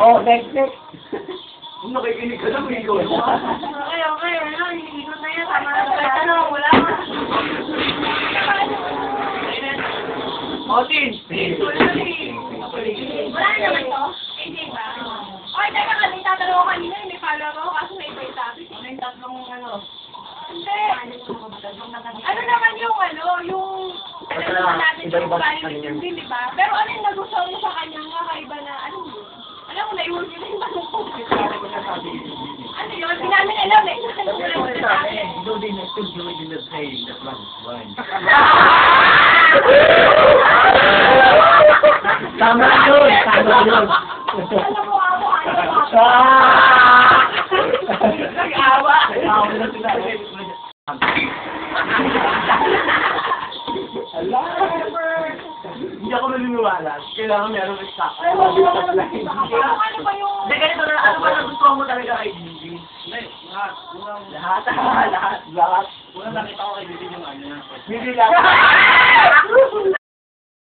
Oh, next. Kung nakikinig ka lang, ikaw. Okay. Ano, hinihigot na yan. Tama na ba? Ano, wala ka. Otin! Wala naman to. Hindi ba? Oy, teka ka, may tatanong ko kanina, may follow ako, kaso may iba yung topic. Ano yung tatlong ano? Hindi. Ano naman yung alam mo natin yung value din, di ba? Pero ano yung nagustuhan mo sa kanya nga, kaiba na, ano yun? Alam mo, naiwan ko na yung tanong ko. Ano yun? Hindi namin alam eh. Tama yun. Alam mo ako, Nag-awa. Hindi ako naniniwala. Kailangan meron ng stock. ano ba yung... Hindi, ganito na. Ano ba nagustuhan mo talaga kay Gigi? Lahat. Lahat. Unang nakita ko kay Gigi yung ano. Hindi lang.